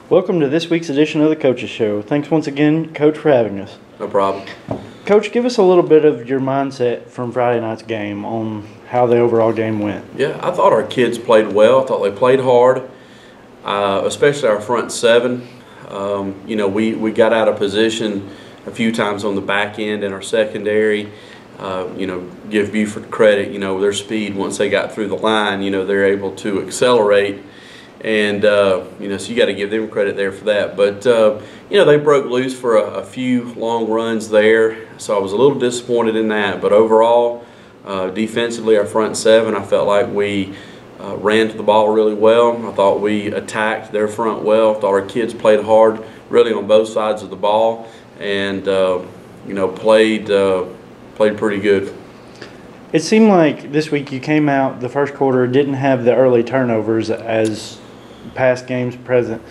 Welcome to this week's edition of the Coaches Show. Thanks once again, Coach, for having us. No problem. Coach, give us a little bit of your mindset from Friday night's game on how the overall game went. Yeah, I thought our kids played well. I thought they played hard, especially our front seven. We got out of position a few times on the back end in our secondary. Give Buford credit. Their speed, once they got through the line, they're able to accelerate. And, so you got to give them credit there for that. But, they broke loose for a few long runs there. So I was a little disappointed in that. But overall, defensively, our front seven, I felt like we ran to the ball really well. I thought we attacked their front well. I thought our kids played hard really on both sides of the ball. And, played pretty good. It seemed like this week you came out the first quarter, didn't have the early turnovers as past games present.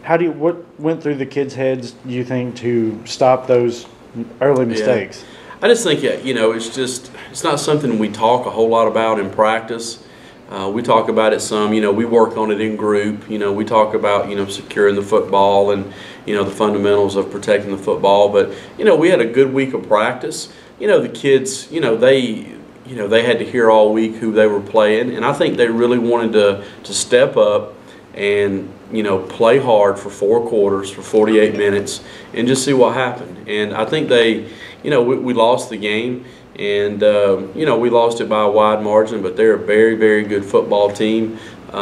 What went through the kids' heads, do you think, to stop those early mistakes? Yeah. I just think, it's not something we talk a whole lot about in practice. We talk about it some, we work on it in group. We talk about, securing the football and, the fundamentals of protecting the football. But, we had a good week of practice. The kids, they had to hear all week who they were playing, and I think they really wanted to step up and play hard for 4 quarters, for 48 minutes, and just see what happened. And I think we lost the game, and we lost it by a wide margin, but they're a very, very good football team. It's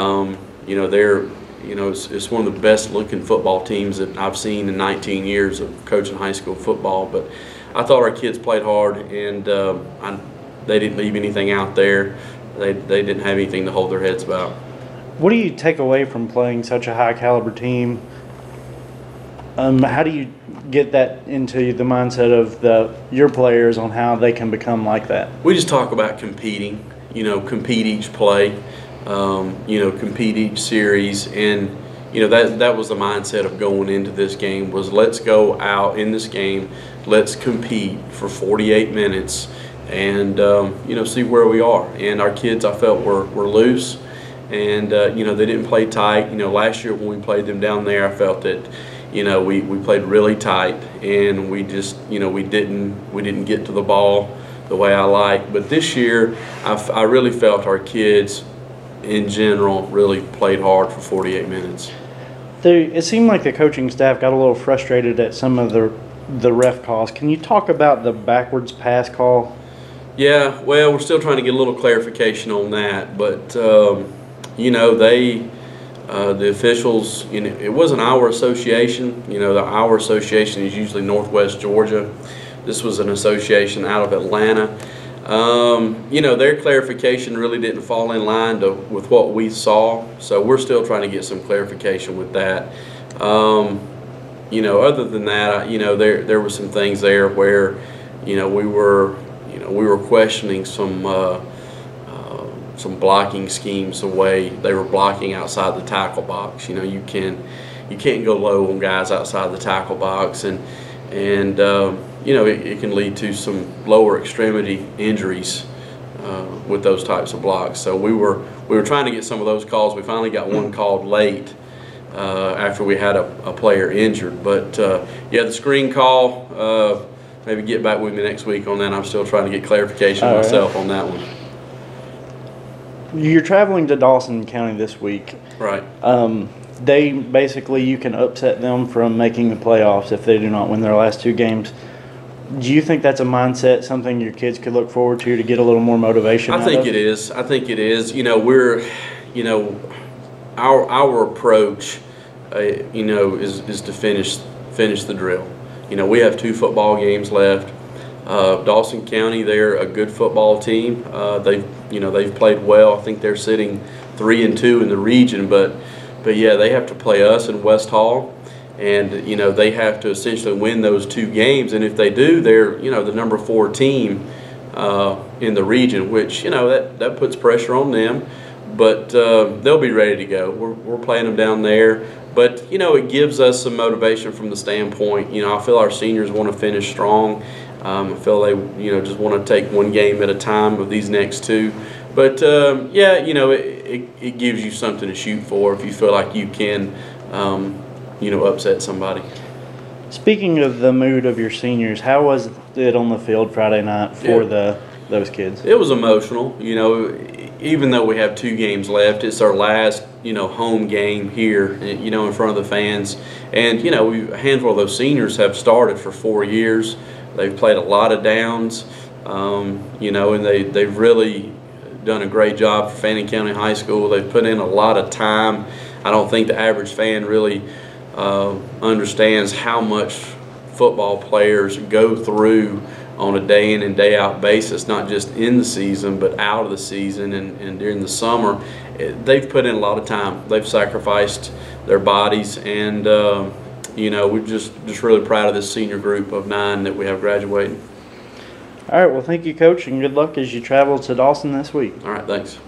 one of the best looking football teams that I've seen in 19 years of coaching high school football. But I thought our kids played hard, and they didn't leave anything out there. They didn't have anything to hold their heads about. What do you take away from playing such a high-caliber team? How do you get that into the mindset of your players on how they can become like that? We just talk about competing, compete each play, compete each series. And, that was the mindset of going into this game was let's go out in this game, let's compete for 48 minutes and, see where we are. And our kids, I felt, were loose. And, they didn't play tight. Last year when we played them down there, I felt that, we played really tight, and we just, we didn't get to the ball the way I like. But this year, I really felt our kids, in general, really played hard for 48 minutes. It seemed like the coaching staff got a little frustrated at some of the ref calls. Can you talk about the backwards pass call? Yeah, well, we're still trying to get a little clarification on that, but the officials, it wasn't our association. Our association is usually Northwest Georgia. This was an association out of Atlanta. Their clarification really didn't fall in line with what we saw, so we're still trying to get some clarification with that. Other than that, there were some things there where, we were questioning some blocking schemes, the way they were blocking outside the tackle box. You can't go low on guys outside the tackle box, and it can lead to some lower extremity injuries with those types of blocks. So we were trying to get some of those calls. We finally got one called late after we had a player injured. But the screen call. Maybe get back with me next week on that. I'm still trying to get clarification myself on that one. You're traveling to Dawson County this week. Right. They basically, you can upset them from making the playoffs if they do not win their last 2 games. Do you think that's a mindset, something your kids could look forward to get a little more motivation? I think it is. Our approach, is to finish the drill. We have 2 football games left. Dawson County, they're a good football team. They've played well. I think they're sitting 3-2 in the region, but yeah, they have to play us in West Hall, and they have to essentially win those 2 games. And if they do, they're the number 4 team in the region, which that puts pressure on them. But they'll be ready to go. We're playing them down there. But, it gives us some motivation from the standpoint, I feel our seniors want to finish strong. I feel they, just want to take one game at a time of these next 2. But, it gives you something to shoot for if you feel like you can, upset somebody. Speaking of the mood of your seniors, how was it on the field Friday night for those kids? It was emotional. Even though we have 2 games left, it's our last home game here, in front of the fans. And a handful of those seniors have started for 4 years. They've played a lot of downs, and they've really done a great job for Fannin County High School. They've put in a lot of time. I don't think the average fan really understands how much football players go through on a day in and day out basis, not just in the season but out of the season and during the summer. They've put in a lot of time. They've sacrificed their bodies, and we're just really proud of this senior group of 9 that we have graduating. All right, well, thank you, Coach, and good luck as you travel to Dawson this week. All right, thanks.